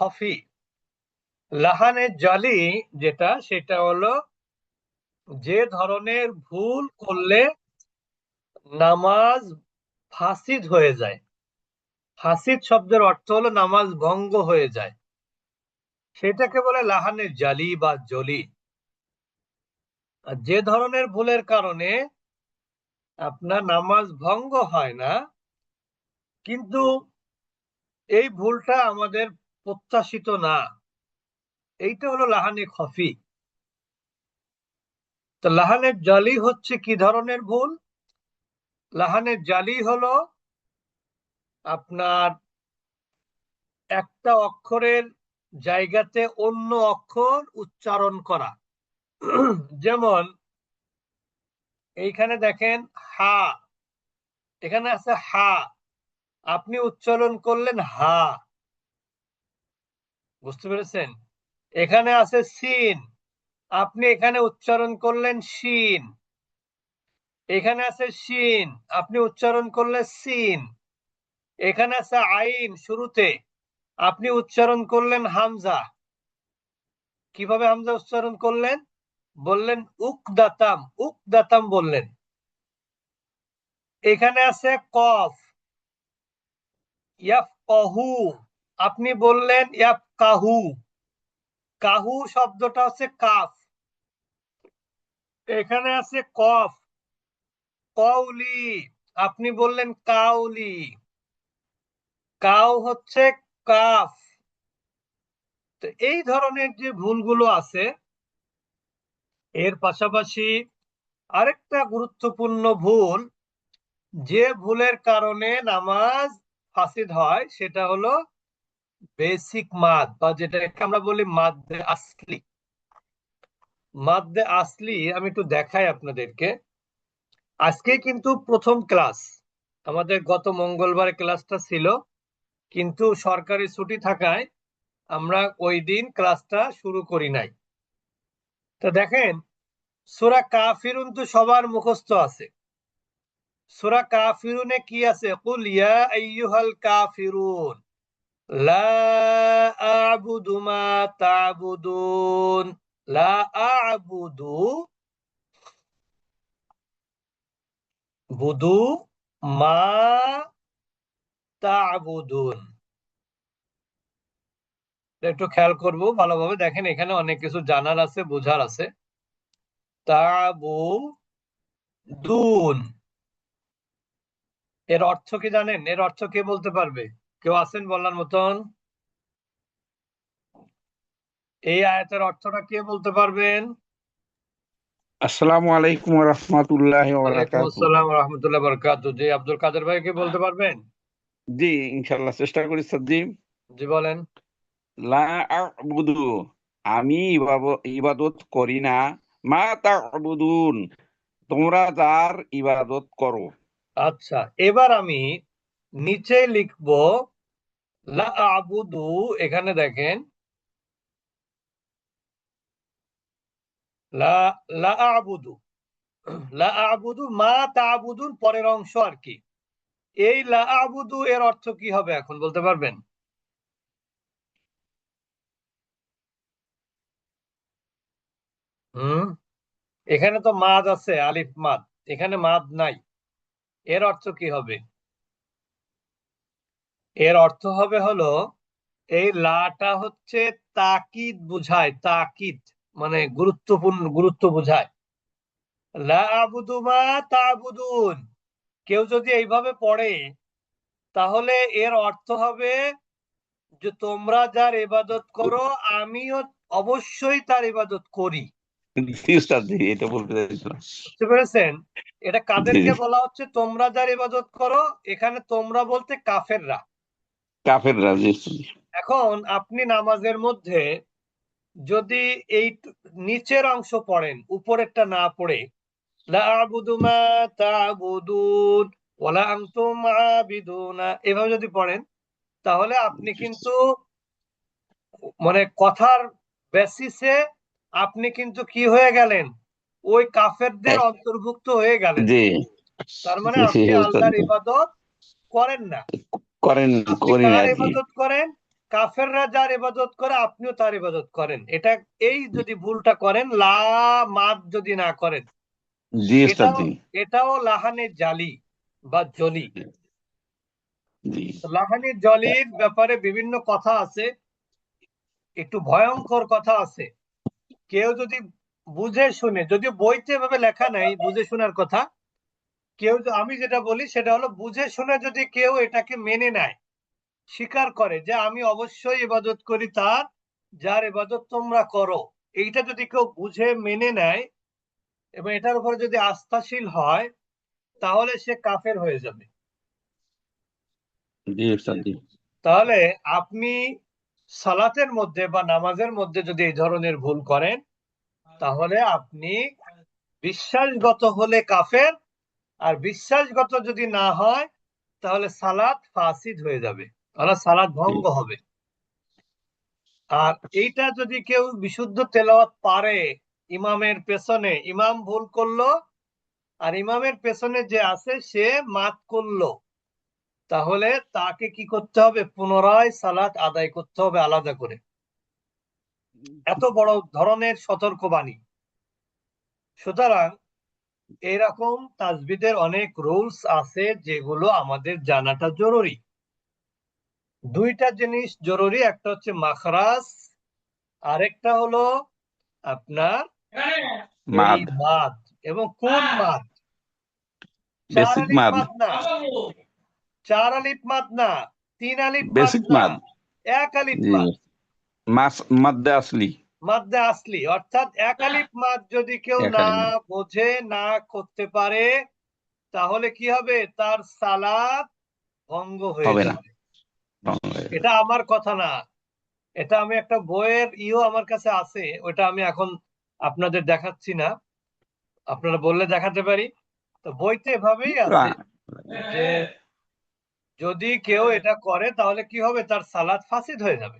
খফি। লাহানে জালি যেটা, সেটা হলো যে ধরনের ভুল করলে নামাজ ফাসিদ হয়ে যায়। ফাসিদ শব্দের অর্থ হলো নামাজ ভঙ্গ হয়ে যায়, সেটাকে বলে লাহানে জালি বা জলি। আর যে ধরনের ভুলের কারণে আপনার নামাজ ভঙ্গ হয় না, কিন্তু এই ভুলটা আমাদের প্রত্যাশিত না, এইটা হলো লাহানে খফি। তো লাহানের জালি হচ্ছে কি ধরনের ভুল? লাহানের জালি হলো আপনার একটা অক্ষরের জায়গাতে অন্য অক্ষর উচ্চারণ করা। যেমন এইখানে দেখেন হা, এখানে আছে হা, আপনি উচ্চারণ করলেন হা, বুঝতে পেরেছেন? এখানে আছে সিন, আপনি এখানে উচ্চারণ করলেন শিন। এখানে আছে শিন, আপনি উচ্চারণ করলেন সিন। এখানে আছে আইন শুরুতে, আপনি উচ্চারণ করলেন হামজা। কিভাবে হামজা উচ্চারণ করলেন? বললেন উকদাতাম, উকদাতাম বললেন। এখানে আছে কফ, ইয়াফকাহু, আপনি বললেন ইয়াফকাহু। কাহু শব্দটা হচ্ছে কাফ। এখানে আছে কফ, কওলি, আপনি বললেন কাউলি। কাউ হচ্ছে কাফ। তো এই ধরনের যে ভুলগুলো আছে, এর পাশাপাশি আরেকটা গুরুত্বপূর্ণ ভুল, যে ভুলের কারণে নামাজ ফাসিদ হয়, সেটা হলো বেসিক মাদ, বা যেটাকে আমরা বলি মাদ্দে আসলি। মাদ্দে আসলি আমি একটু দেখাই আপনাদেরকে। আজকে কিন্তু প্রথম ক্লাস, আমাদের গত মঙ্গলবার ক্লাসটা ছিল, কিন্তু সরকারি ছুটি থাকায় আমরা ওই দিন ক্লাসটা শুরু করি নাই। তো দেখেন, সূরা কাফিরুন তো সবার মুখস্থ আছে। সূরা কাফিরুনে কি আছে? কুল ইয়া আইয়ুহাল কাফিরুন লা আ'বুদু মা তা'বুদুন। লা আ'বুদু, বুদু, মা তা'বুদুন। একটু খেয়াল করব ভালোভাবে, দেখেন এখানে অনেক কিছু জানার আছে, বোঝার আছে। তা'বুদুন, এর অর্থ কি জানেন? এর অর্থ কে বলতে পারবে? কেউ আছেন বলার মতন? এই আয়াতের অর্থটা কে বলতে পারবেন? আসসালামু আলাইকুম ওয়া রাহমাতুল্লাহি ওয়া ওয়ালাইকুম বারাকাতুহু। আসসালাম ওয়া রাহমাতুল্লাহি ওয়া বারাকাতুহু। জি, আব্দুল কাদের ভাই, কে বলতে পারবেন? জি, ইনশাআল্লাহ চেষ্টা করি সাদ্দিম। জি বলেন। লা আ'বুদু, আমি ইবাদত করি না। মা তা'বুদুন, তোমরা যার ইবাদত করো। আচ্ছা, এবার আমি নিচে লিখবো লা আবুদু। এখানে দেখেন লা লা আবুদু, লা আবুদু মা তা'বুদুন পরের অংশ আর কি। এই লা আবুদু এর অর্থ কি হবে এখন বলতে পারবেন? হুম, এখানে তো মাদ আছে, আলিফ মাদ, এখানে মাদ নাই। এর অর্থ কি হবে? এর অর্থ হবে হলো, এই লাটা হচ্ছে তাকিদ বুঝায়, তাকিদ মানে গুরুত্বপূর্ণ, গুরুত্ব বোঝায়। লা আবুদু মা তা'বুদুন, কেউ যদি এইভাবে পড়ে, তাহলে এর অর্থ হবে যে তোমরা যার ইবাদত করো, আমিও অবশ্যই তার ইবাদত করি। জি উস্তাদ, জি এটা বলতে চাইছিলাম। বুঝতে পেরেছেন? এটা জি জি, কাদেরকে বলা হচ্ছে তোমরা যার ইবাদত করো? এখানে তোমরা বলতে কাফেররা। কাফেররা, জি উস্তাদ। এখন আপনি নামাজের মধ্যে যদি এই নিচের অংশ পড়েন, উপরেরটা না পড়ে, লা আ'বুদু মা তা'বুদুন ওয়ালা আনতুম আবিদুনা, এভাবে যদি পড়েন, তাহলে আপনি কিন্তু মানে কথার বেসিসে আপনি কিন্তু কি হয়ে গেলেন? ওই কাফেরদের হ্যাঁ, অন্তর্ভুক্ত হয়ে গেলেন। জি তার মানে জি আপনি উস্তাদ, আল্লাহর ইবাদত করেন না। করেন আপনি করি না কার জি। ইবাদত করেন? কাফেররা যার ইবাদত করে আপনিও তার ইবাদত করেন, এটা এই যদি ভুলটা করেন, লা মাদ যদি না করেন, জি উস্তাদ এটাও জি। এটাও লাহানে জালি বা জলি। জি লাহানে জলির ব্যাপারে বিভিন্ন কথা আছে, একটু ভয়ঙ্কর কথা আছে। কেউ যদি বুঝে শুনে, যদিও বইতে এভাবে লেখা নাই বুঝে শোনার কথা, আমি যেটা বলি সেটা হলো বুঝে শুনে যদি কেউ এটাকে মেনে নেয়, স্বীকার করে যে আমি অবশ্যই ইবাদত করি তার যার ইবাদত তোমরা করো, এইটা যদি কেউ বুঝে মেনে নেয় এবং এটার উপরে যদি আস্থাশীল হয়, তাহলে সে কাফের হয়ে যাবে। জি উস্তাদ জি। তাহলে আপনি সালাতের মধ্যে বা নামাজের মধ্যে যদি এই ধরনের ভুল করেন, তাহলে আপনি বিশ্বাসগত হলে কাফের, আর বিশ্বাসগত যদি না হয় তাহলে সালাত ফাসিদ হয়ে যাবে, তাহলে সালাত জি ভঙ্গ হবে। আর এইটা যদি কেউ বিশুদ্ধ তেলাওয়াত পারে, ইমামের পেছনে ইমাম ভুল করলো আর ইমামের পেছনে যে আছে সে মাত করলো, তাহলে তাকে কি করতে হবে? পুনরায় সালাত আদায় করতে হবে আলাদা করে। এত বড় ধরনের সতর্কবাণী। সুতরাং এরকম তাজবিদের অনেক রুলস আছে যেগুলো আমাদের জানাটা জরুরি। দুইটা জিনিস জরুরি, একটা হচ্ছে মাখরাজ, আরেকটা হলো আপনার এই মাদ, মাদ। এবং কোন মাদ? চার বেসিক আলিফ মাদ। মাদ না, 4 আলিফ মাদ না, 3 আলিফ মাদ বেসিক না, মাদ। 1 আলিফ জি, মাদ। মাদ্দে আসলি। মাদ্দে আসলি, অর্থাৎ 1 আলিফ মাদ যদি কেউ না একালি মাদ বোঝে, না করতে পারে, তাহলে কি হবে? তার সালাত ভঙ্গ হয়ে হবে না। যাবে। এটা আমার কথা না, এটা আমি একটা বইয়ের আমার কাছে আছে, ওটা আমি এখন আপনাদের দেখাচ্ছি না, আপনারা বললে দেখাতে পারি। তো বইতে এভাবেই আছে যে যদি কেউ এটা করে তাহলে কি হবে? তার সালাত ফাসিদ হয়ে যাবে।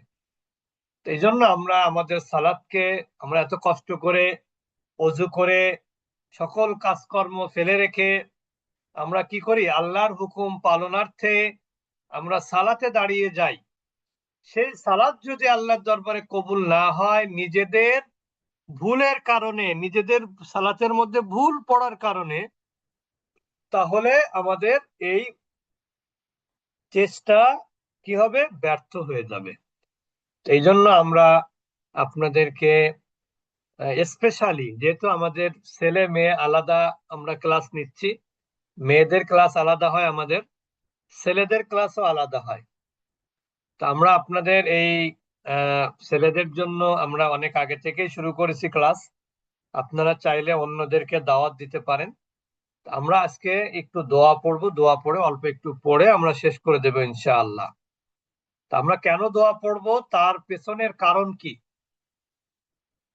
তো এই জন্য আমরা আমাদের সালাতকে, আমরা এত কষ্ট করে অজু করে সকল কাজকর্ম ফেলে রেখে আমরা কি করি? আল্লাহর হুকুম পালনার্থে আমরা সালাতে দাঁড়িয়ে যাই। সেই সালাত যদি আল্লাহর দরবারে কবুল না হয়, নিজেদের ভুলের কারণে, নিজেদের সালাতের মধ্যে ভুল পড়ার কারণে, তাহলে আমাদের এই চেষ্টা কি হবে? ব্যর্থ হয়ে যাবে। এই জন্য আমরা আপনাদেরকে স্পেশালি, যেহেতু আমাদের ছেলে মেয়ে আলাদা আমরা ক্লাস নিচ্ছি, মেয়েদের ক্লাস আলাদা হয়, আমাদের ছেলেদের ক্লাসও আলাদা হয়। তো আমরা আপনাদের এই ছেলেদের জন্য আমরা অনেক আগে থেকেই শুরু করেছি ক্লাস, আপনারা চাইলে অন্যদেরকে দাওয়াত দিতে পারেন। আমরা আজকে একটু দোয়া পড়বো, দোয়া পড়ে অল্প একটু পড়ে আমরা শেষ করে দেবো ইনশাআল্লাহ। তা আমরা কেন দোয়া পড়বো, তার পেছনের কারণ কি?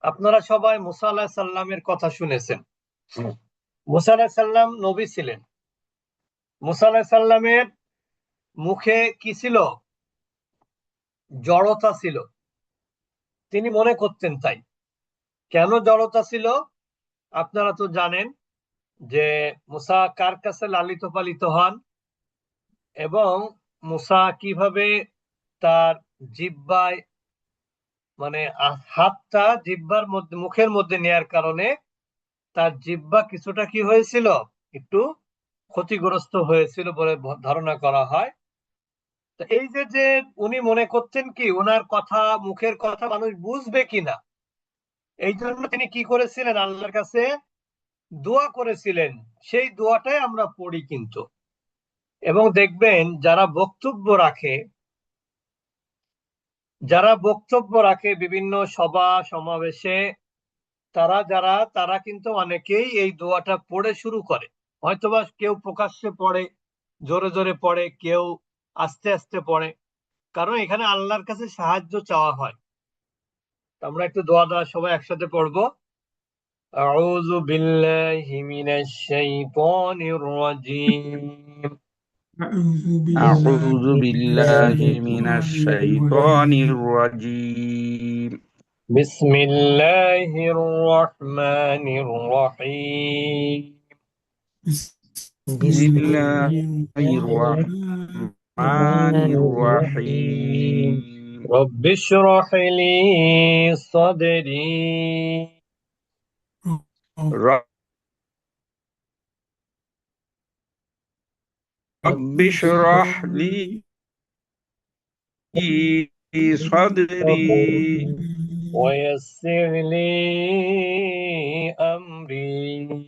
আপনারা সবাই মুসা আলাহিসাল্লামের সাল্লামের কথা শুনেছেন। মুসা আলাহিসাল্লাম সাল্লাম নবী ছিলেন। মুসা আলাহিসাল্লামের সাল্লামের মুখে কি ছিল? জড়তা ছিল। তিনি মনে করতেন তাই। কেন জড়তা ছিল? আপনারা তো জানেন যে মুসা কার কাছে লালিত পালিত হন এবং মুসা কিভাবে তার জিহ্বায়, মানে হাতটা জিহ্বার মধ্যে, মুখের মধ্যে নেয়ার কারণে তার জিহ্বা কিছুটা কি হয়েছিল? একটু ক্ষতিগ্রস্ত হয়েছিল বলে ধারণা করা হয়। তো এই যে যে উনি মনে করতেন কি ওনার কথা, মুখের কথা মানুষ বুঝবে কিনা, এই জন্য তিনি কি করেছিলেন? আল্লাহর কাছে দোয়া করেছিলেন। সেই দোয়াটাই আমরা পড়ি কিন্তু। এবং দেখবেন যারা বক্তব্য রাখে বিভিন্ন সভা সমাবেশে, তারা কিন্তু অনেকেই এই দোয়াটা পড়ে শুরু করে। হয়তোবা কেউ প্রকাশ্যে পড়ে, জোরে জোরে পড়ে, কেউ আস্তে আস্তে পড়ে, কারণ এখানে আল্লাহর কাছে সাহায্য চাওয়া হয়। তো আমরা একটু দোয়া দেওয়া সবাই একসাথে পড়বো। আউযু বিল্লাহি মিনাশ শাইতানির রাজিম। أعوذ بالله আউযু من বিল্লাহি মিনাশ الشيطان শাইতানির الرجيم রাজিম। বিসমিল্লাহির রহমানির রহিম। بسم الله বিসমিল্লাহির الرحمن রহমানির الرحيم রহিম। رب اشرح لي صدري رب اشرح لي صدري ويسر لي أمري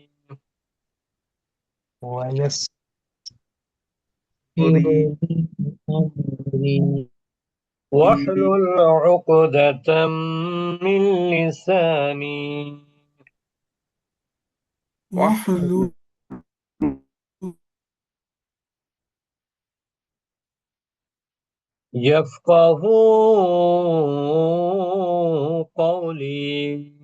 ويسر صدري لي أمري واحلل عقدة من لساني واحلل يفقه قولي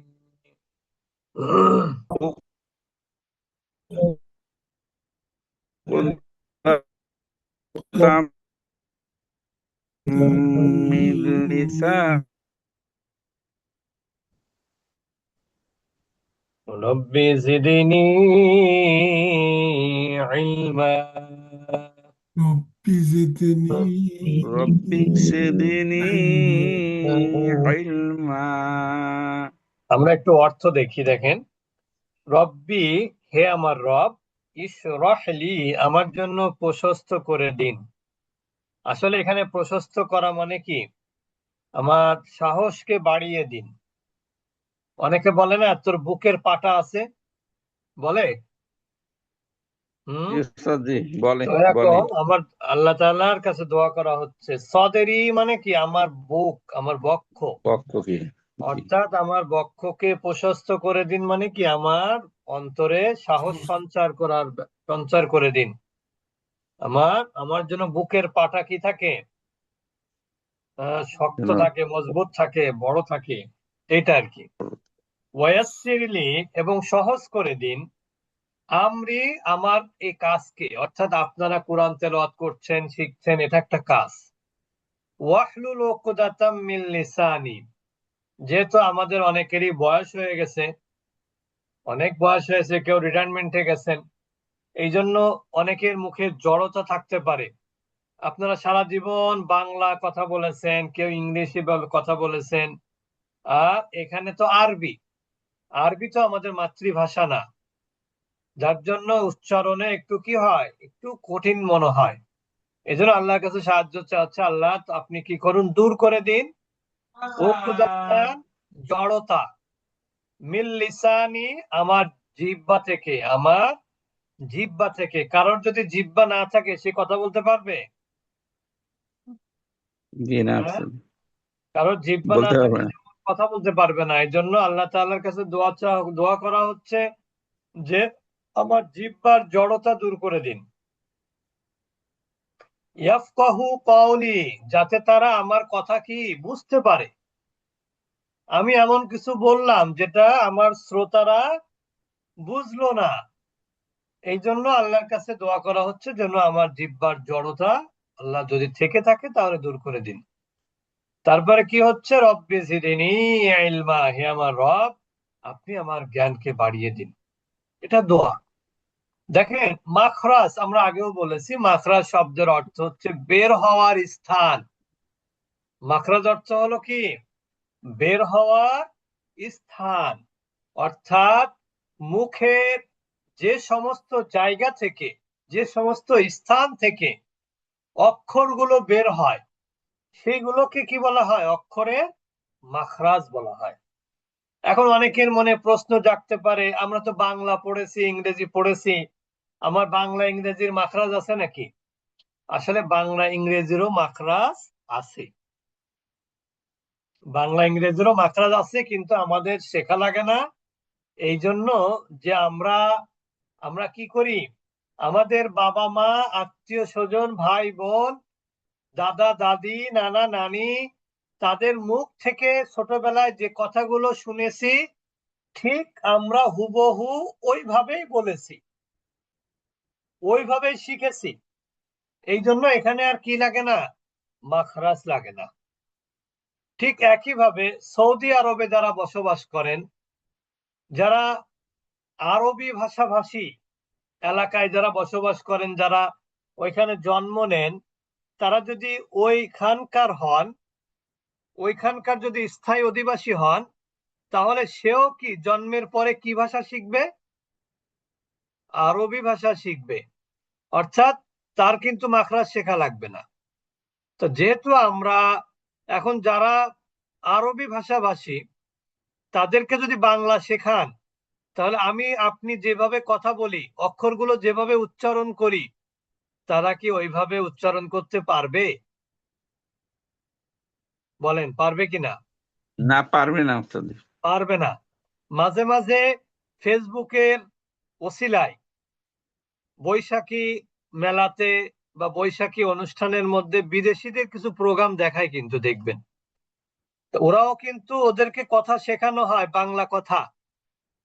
عقدة من لساني رب زدني علما رب زدني رب زدني علما علما আমরা একটু অর্থ দেখি দেখেন রব্বি হে আমার রব ইশরাহলি আমার জন্য প্রশস্ত করে দিন আসলে এখানে প্রশস্ত করা মানে কি আমার সাহসকে বাড়িয়ে দিন অনেকে বলে না তোর বুকের পাটা আছে বলে জি বলে তো বলে এখন আমার আল্লাহ তাআলার কাছে দোয়া করা হচ্ছে সদেরি মানে কি আমার বুক আমার বক্ষ পক্ষ কি জি অর্থাৎ আমার বক্ষকে প্রশস্ত করে দিন মানে কি আমার অন্তরে সাহস সঞ্চার করে দিন আমার জন্য বুকের পাটা কি থাকে শক্ত থাকে মজবুত থাকে বড় থাকে এটা আর কি ওয়ায়াসসিরলি এবং সহজ করে দিন আমরি আমার এই কাজকে অর্থাৎ আপনারা কোরআন তেলাওয়াত করছেন শিখছেন এটা একটা কাজ ওয়াহলুল উকদাতাম মিন লিসানি যেহেতু আমাদের অনেকেরই বয়স হয়ে গেছে অনেক বয়স হয়েছে কেউ রিটায়ারমেন্টে গেছেন এই জন্য অনেকের মুখে জড়তা থাকতে পারে আপনারা সারা জীবন বাংলা কথা বলেছেন কেউ ইংলিশে কথা বলেছেন আর এখানে তো আরবি তো আমাদের মাতৃভাষা না যার জন্য উচ্চারণে একটু কি হয় একটু কঠিন মনে হয় এই জন্য আল্লাহর কাছে সাহায্য চাচ্ছে আল্লাহ আপনি কি করুন দূর করে দিন উকদাতান জড়তা মিল লিসানি আমার জিহ্বা থেকে কারোর যদি জিহ্বা না থাকে সে কথা বলতে পারবে জি না হ্যাঁ? কারোর জিহ্বা না বলতে পারবে থাকলে না সে কথা বলতে পারবে না এই জন্য আল্লাহ তাআলার কাছে দোয়া করা হচ্ছে যে আমার জিহ্বার জড়তা দূর করে দিন ইয়াফকাহু কওলি যাতে তারা আমার কথা কি বুঝতে পারে আমি এমন কিছু বললাম যেটা আমার শ্রোতারা বুঝলো না এই জন্য আল্লাহর কাছে দোয়া করা হচ্ছে যেন আমার জিহ্বার জড়তা আল্লাহ যদি থেকে থাকে তাহলে দূর করে দিন তারপরে কি হচ্ছে রব্বি জিদনি ইলমা হে আমার রব আপনি আমার জ্ঞানকে বাড়িয়ে দিন এটা দোয়া দেখেন মাখরাজ আমরা আগেও বলেছি মাখরাজ শব্দের অর্থ হচ্ছে বের হওয়ার স্থান মাখরাজ অর্থ হলো কি বের হওয়ার স্থান অর্থাৎ মুখের যে সমস্ত জায়গা থেকে যে সমস্ত স্থান থেকে অক্ষরগুলো বের হয় সেইগুলোকে কি বলা হয় অক্ষরের মাখরাজ বলা হয় এখন অনেকের মনে প্রশ্ন জাগতে পারে আমরা তো বাংলা পড়েছি ইংরেজি পড়েছি আমার বাংলা ইংরেজির মাখরাজ আছে নাকি আসলে বাংলা ইংরেজিরও মাখরাজ আছে বাংলা ইংরেজিরও মাখরাজ আছে কিন্তু আমাদের শেখা লাগে না এই জন্য যে আমরা কি করি আমাদের বাবা মা আত্মীয় স্বজন ভাই বোন দাদা দাদি নানা নানি তাদের মুখ থেকে ছোটবেলায় যে কথাগুলো শুনেছি ঠিক আমরা হুবহু ওইভাবেই বলেছি ওইভাবেই শিখেছি এই জন্য এখানে আর কি লাগে না মাখরাজ লাগে না ঠিক একইভাবে সৌদি আরবে যারা বসবাস করেন যারা আরবি ভাষাভাষী এলাকায় যারা বসবাস করেন যারা ওইখানে জন্ম নেন তারা যদি ওইখানকার হন ওইখানকার যদি স্থায়ী অধিবাসী হন, তাহলে সেও কি জন্মের পরে কি ভাষা শিখবে? আরবি ভাষা শিখবে। অর্থাৎ তার কিন্তু মাখরাজ শেখা লাগবে না। তো যেহেতু আমরা এখন যারা আরবি ভাষাভাষী, তাদেরকে যদি বাংলা শেখান, তাহলে আমি আপনি যেভাবে কথা বলি, অক্ষরগুলো যেভাবে উচ্চারণ করি, তারা কি ওইভাবে উচ্চারণ করতে পারবে? বলেন পারবে কিনা? না, পারবে না উস্তাদ। পারবে না। মাঝে মাঝে ফেসবুকের ওসিলায় বৈশাখী মেলাতে বা বৈশাখী অনুষ্ঠানের মধ্যে বিদেশিদের কিছু প্রোগ্রাম দেখায়, কিন্তু দেখবেন তো ওরাও কিন্তু ওদেরকে কথা শেখানো হয় বাংলা কথা।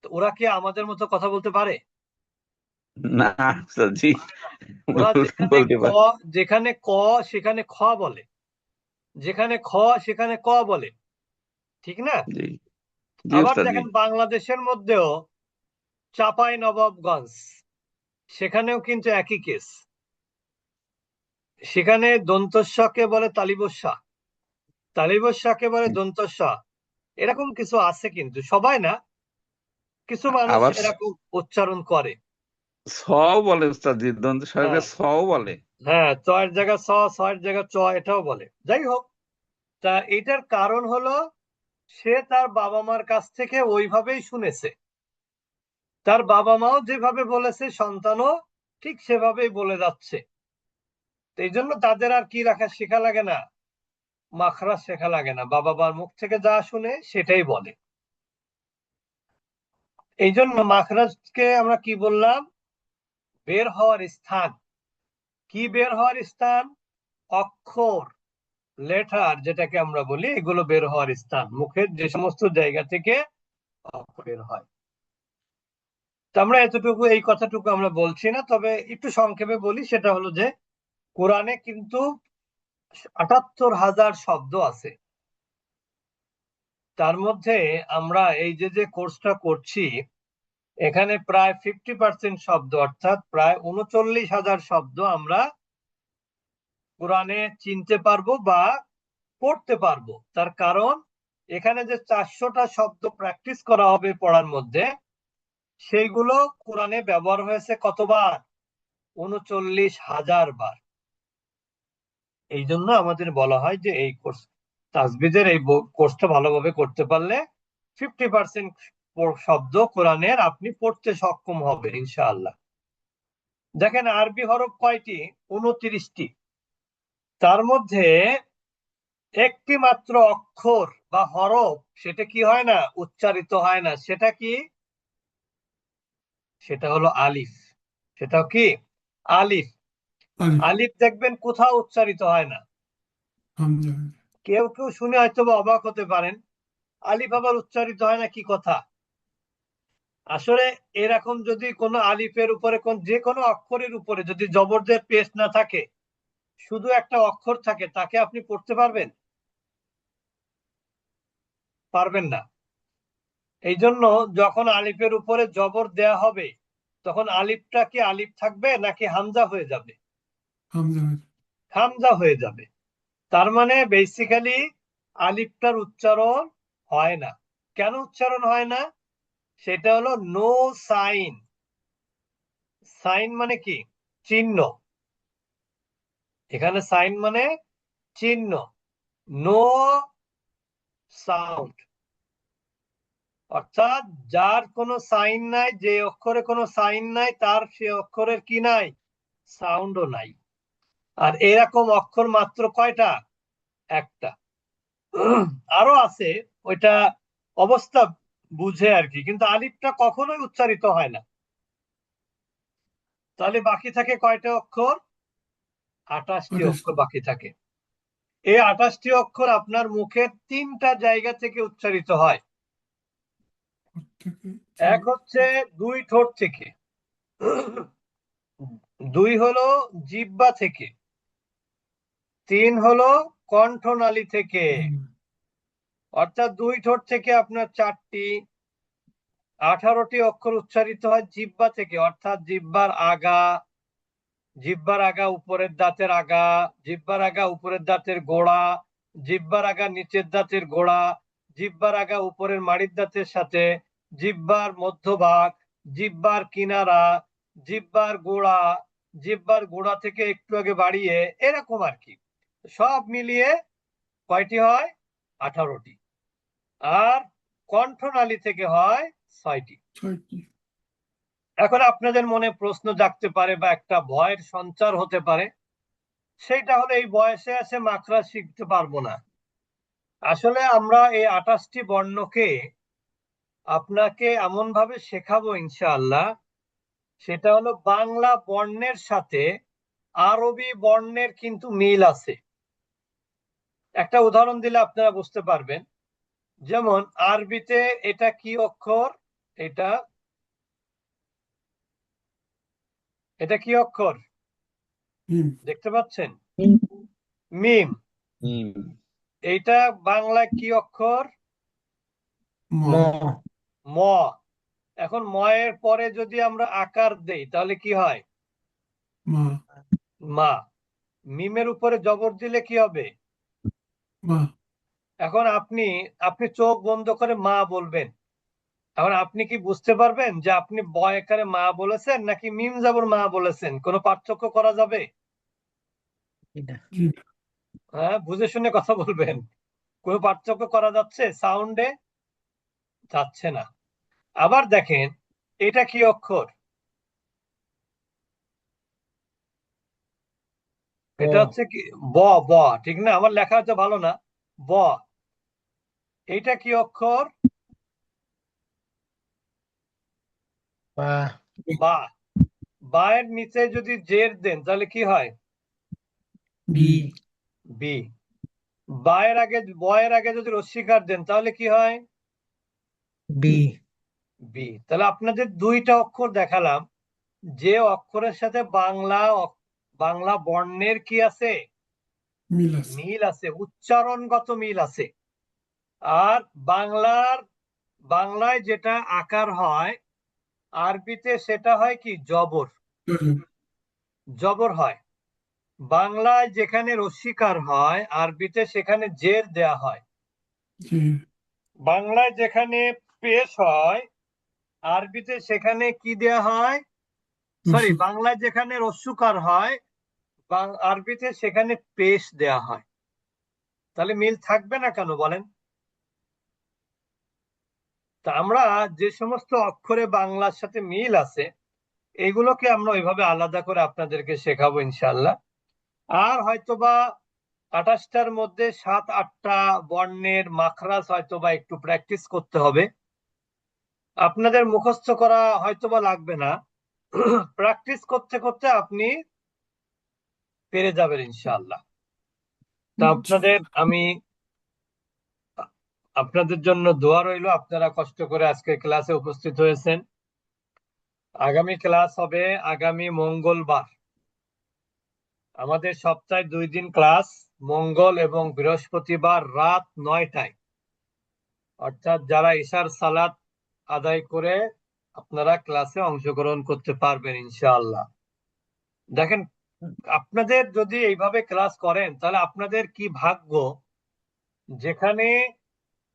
তো ওরা কি আমাদের মতো কথা বলতে পারে? না উস্তাদ জি, ওরা যেখানে বলতে ক, পারে। যেখানে ক সেখানে খ বলে, যেখানে খ সেখানে ক বলে, ঠিক না? জি জি আবার উস্তাদ জি। দেখেন বাংলাদেশের মধ্যেও চাঁপাই নবাবগঞ্জ, সেখানেও কিন্তু একই কেস। সেখানে দন্তস্বকে বলে তালিবস্যা, তালিবস্যাকে বলে দন্তস্যা। এরকম কিছু আছে, কিন্তু সবাই না, কিছু মানুষ আবার এরকম উচ্চারণ করে। সও বলে উস্তাদ জি, দন্ত হ্যাঁ, সহকারে সও বলে। হ্যাঁ, চয়ের জায়গা ছ, ছয়ের জায়গা চ, এটাও বলে। যাই হোক, তা এটার কারণ হলো সে তার বাবা মার কাছ থেকে ওইভাবেই শুনেছে। তার বাবা মাও যেভাবে বলেছে, সন্তানও ঠিক সেভাবেই বলে যাচ্ছে। তো এই জন্য তাদের আর কি রাখা শেখা লাগে না, মাখরাজ শেখা লাগে না, বাবা মার মুখ থেকে যা শুনে সেটাই বলে। এই জন্য মাখরাজকে আমরা কি বললাম? বের হওয়ার স্থান। কি বের হওয়ার স্থান? অক্ষর, লেটার যেটাকে আমরা বলি, এগুলো বের হওয়ার স্থান, মুখের যে সমস্ত জায়গা থেকে অক্ষর বের হয়। তো আমরা এতটুকু, এই কথাটুকু আমরা বলছি না, তবে একটু সংক্ষেপে বলি। সেটা হলো যে কোরআনে কিন্তু ৭৮,০০০ শব্দ আছে। তার মধ্যে আমরা এই যে যে কোর্সটা করছি, এখানে প্রায় 50% শব্দ, অর্থাৎ প্রায় ৩৯,০০০ শব্দ আমরা কোরআনে চিনতে পারবো বা পড়তে পারবো। তার কারণ এখানে যে 400টা শব্দ প্র্যাকটিস করা হবে পড়ার মধ্যে, সেইগুলো কোরআনে ব্যবহার হয়েছে কতবার? ৩৯,০০০ বার। এই জন্য আমাদের বলা হয় যে এই কোর্স, তাজবিদের এই কোর্সটা ভালোভাবে করতে পারলে 50% শব্দ কোরআনের আপনি পড়তে সক্ষম হবে ইনশাআল্লাহ। দেখেন আরবি হরফ কয়টি? 29টি। তার মধ্যে একটি মাত্র অক্ষর বা হরফ, সেটা কি হয় না, উচ্চারিত হয় না। সেটা কি? সেটা হলো আলিফ। সেটাও কি? আলিফ। আলিফ, আলিফ দেখবেন কোথাও উচ্চারিত হয় না। হামজা, কেউ কেউ শুনে হয়তো বা অবাক হতে পারেন, আলিফ আবার উচ্চারিত হয় না, কি কথা? আসলে এরকম যদি কোনো আলিফের উপরে, যে কোনো অক্ষরের উপরে যদি জবরদের পেশ না থাকে, শুধু একটা অক্ষর থাকে, তাকে আপনি পড়তে পারবেন? পারবেন না। এই জন্য যখন আলিফের উপরে জবর দেয়া হবে, তখন আলিফটা কি আলিফ থাকবে নাকি হামজা হয়ে যাবে? হামজা, হামজা হয়ে যাবে। তার মানে বেসিক্যালি আলিফটার উচ্চারণ হয় না। কেন উচ্চারণ হয় না? সেটা হলো নো সাইন। সাইন মানে কি? চিহ্ন। এখানে সাইন মানে চিহ্ন। নো সাউন্ড, অর্থাৎ যার কোনো সাইন নাই, যে অক্ষরে কোনো সাইন নাই, তার সে অক্ষরের কি নাই? সাউন্ডও নাই। আর এরকম অক্ষর মাত্র কয়টা? একটা। আরো আছে, ওইটা অবস্থা বুঝে আর কি, কিন্তু আলিফটা কখনোই উচ্চারিত হয় না। তাহলে বাকি থাকে কয়টা অক্ষর? 28টি 28, অক্ষর বাকি থাকে। এই 28টি অক্ষর আপনার মুখের 3টা জায়গা থেকে উচ্চারিত হয়। থেকে এক হচ্ছে দুই ঠোঁট থেকে, দুই হলো জিহ্বা থেকে, তিন হলো কণ্ঠনালী থেকে। অর্থাৎ দুই ঠোঁট থেকে আপনার 4টি, 18টি অক্ষর উচ্চারিত হয় জিহ্বা থেকে, অর্থাৎ জিহ্বার আগা, জিহ্বার আগা উপরের দাঁতের আগা, জিহ্বার আগা উপরের দাঁতের গোড়া, জিহ্বার আগা নিচের দাঁতের গোড়া, জিহ্বার আগা উপরের মাড়ির দাঁতের সাথে, জিহ্বার মধ্যভাগ, জিহ্বার কিনারা, জিহ্বার গোড়া, জিহ্বার গোড়া থেকে একটু আগে বাড়িয়ে, এরকম আর কি। সব মিলিয়ে কয়টি হয়? 18টি। আর কণ্ঠনালী থেকে হয় 6টি। 6টি। এখন আপনাদের মনে প্রশ্ন জাগতে পারে বা একটা ভয়ের সঞ্চার হতে পারে, সেটা হলো এই বয়সে এসে মাখরাজ শিখতে পারবো না। আসলে আমরা এই 28টি বর্ণকে আপনাকে এমন ভাবে শেখাবো ইনশাআল্লাহ, সেটা হলো বাংলা বর্ণের সাথে আরবি বর্ণের কিন্তু মিল আছে। একটা উদাহরণ দিলে আপনারা বুঝতে পারবেন। যেমন আরবিতে এটা কি অক্ষর? এটা এটা কি অক্ষর মিম। দেখতে পাচ্ছেন? মিম। মিম। মিম। এইটা বাংলায় কি অক্ষর? ম। ম। ম। এখন ময়ের পরে যদি আমরা আকার দেই তাহলে কি হয়? মা। মা। মিমের উপরে জবর দিলে কি হবে? মা। এখন আপনি আপনি চোখ বন্ধ করে মা বলবেন। এখন আপনি কি বুঝতে পারবেন যে আপনি বয়কারে মা বলেছেন নাকি মিম জবর মা বলেছেন? কোনো পার্থক্য করা যাবে? এটা জি না। হ্যাঁ, বুঝে শুনে কথা বলবেন। কোনো পার্থক্য করা যাচ্ছে? সাউন্ডে যাচ্ছে না। আবার দেখেন, এটা কি অক্ষর? ব। এটা হচ্ছে কি? ব। ব। ঠিক না? আমার লেখা হচ্ছে ভালো না। ব। এইটা কি অক্ষর? বা। বা। বায়ের নিচে যদি জের দেন তাহলে কি হয়? বি। বি। বি। বায়ের আগে বয়ের আগে যদি রস্বীকার দেন তাহলে কি হয়? বি। বি। তাহলে আপনাদের দুইটা অক্ষর দেখালাম, যে অক্ষরের সাথে বাংলা বর্ণের কি আছে? মিল আছে। মিল আছে, উচ্চারণগত মিল আছে। আর বাংলায় যেটা আকার হয়, আরবিতে সেটা হয় কি? জবর। জজব। জবর হয়। বাংলায় যেখানে রস্বীকার হয়, আরবিতে সেখানে জের দেয়া হয়। জি। বাংলায় যেখানে পেশ হয়, আরবিতে সেখানে কি দেয়া হয়? সরি, রসুন। বাংলায় যেখানে রস্যুকার হয়, আরবিতে সেখানে পেশ দেয়া হয়। তাহলে মিল থাকবে না কেন বলেন? তা আমরা যে সমস্ত অক্ষরে বাংলার সাথে মিল আছে, এগুলোকে আমরা ওইভাবে আলাদা করে আপনাদেরকে শেখাবো ইনশাআল্লাহ। আর হয়তোবা 28টার মধ্যে 7-8টা বর্ণের মাখরাজ হয়তোবা একটু প্র্যাকটিস করতে হবে। আপনাদের মুখস্থ করা হয়তোবা লাগবে না, প্র্যাকটিস করতে করতে আপনি পেরে যাবেন ইনশাআল্লাহ। তা আমি আপনাদের জন্য দোয়া রইল, আপনারা কষ্ট করে আজকে ক্লাসে উপস্থিত হয়েছেন। আগামী ক্লাস হবে আগামী মঙ্গলবার। আমাদের সপ্তাহে 2 দিন ক্লাস, মঙ্গল এবং বৃহস্পতিবার রাত 9টায়। অর্থাৎ যারা ঈশার সালাত আদায় করে আপনারা ক্লাসে অংশগ্রহণ করতে পারবেন ইনশাআল্লাহ। দেখেন, আপনাদের যদি এইভাবে ক্লাস করেন তাহলে আপনাদের কি ভাগ্য, যেখানে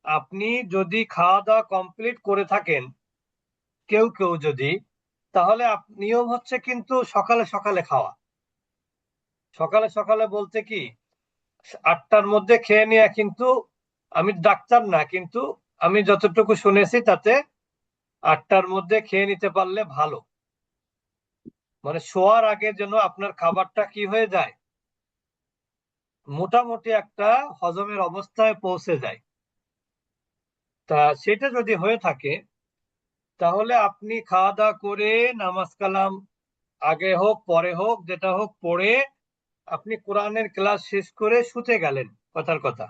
আপনি যদি খাওয়া দাওয়া কমপ্লিট করে থাকেন, কেউ কেউ যদি, তাহলে নিয়ম হচ্ছে কিন্তু সকালে সকালে খাওয়া। সকালে সকালে বলতে কি, 8টার মধ্যে খেয়ে নেওয়া। কিন্তু আমি ডাক্তার না, কিন্তু আমি যতটুকু শুনেছি তাতে 8টার মধ্যে খেয়ে নিতে পারলে ভালো। মানে শোয়ার আগে যেন আপনার খাবারটা কি হয়ে যায়, মোটামুটি একটা হজমের অবস্থায় পৌঁছে যায়। তা সেটা যদি হয়ে থাকে, তাহলে আপনি খাওয়া দাওয়া করে নামাজ কালাম আগে হোক পরে হোক যেটা হোক পড়ে আপনি কোরআনের ক্লাস শেষ করে শুতে গেলেন, কথার কথা।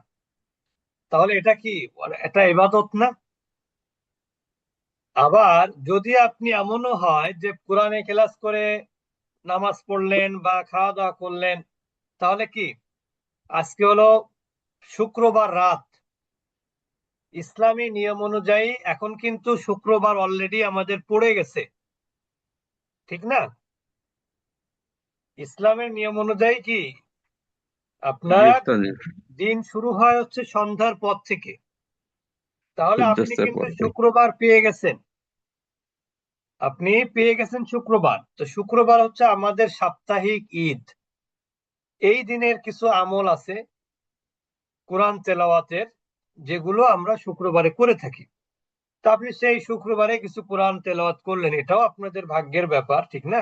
তাহলে এটা কি এটা ইবাদত না? আবার যদি আপনি এমনও হয় যে কোরআনে ক্লাস করে নামাজ পড়লেন বা খাওয়া দাওয়া করলেন, তাহলে কি আজকে হলো শুক্রবার রাত, ইসলামী নিয়ম অনুযায়ী এখন কিন্তু শুক্রবার অলরেডি আমাদের পড়ে গেছে, ঠিক না? ইসলামের নিয়ম অনুযায়ী কি জি আপনার উস্তাদ জি দিন শুরু হয় হচ্ছে সন্ধ্যার পর থেকে, তাহলে আপনি সূর্যাস্তের কিন্তু পর থেকে। শুক্রবার পেয়ে গেছেন। আপনি পেয়ে গেছেন শুক্রবার, তো শুক্রবার হচ্ছে আমাদের সাপ্তাহিক ঈদ। এই দিনের কিছু আমল আছে কোরআন তেলাওয়াতের, যেগুলো আমরা শুক্রবারে করে থাকি। তা আপনি সেই শুক্রবারে কিছু কোরআন তেলাওয়াত করলেন, এটাও আপনাদের ভাগ্যের ব্যাপার, ঠিক না?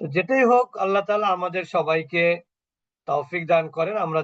তো যেটাই হোক, আল্লাহ তাআলা আমাদের সবাইকে তৌফিক দান করেন, আমরা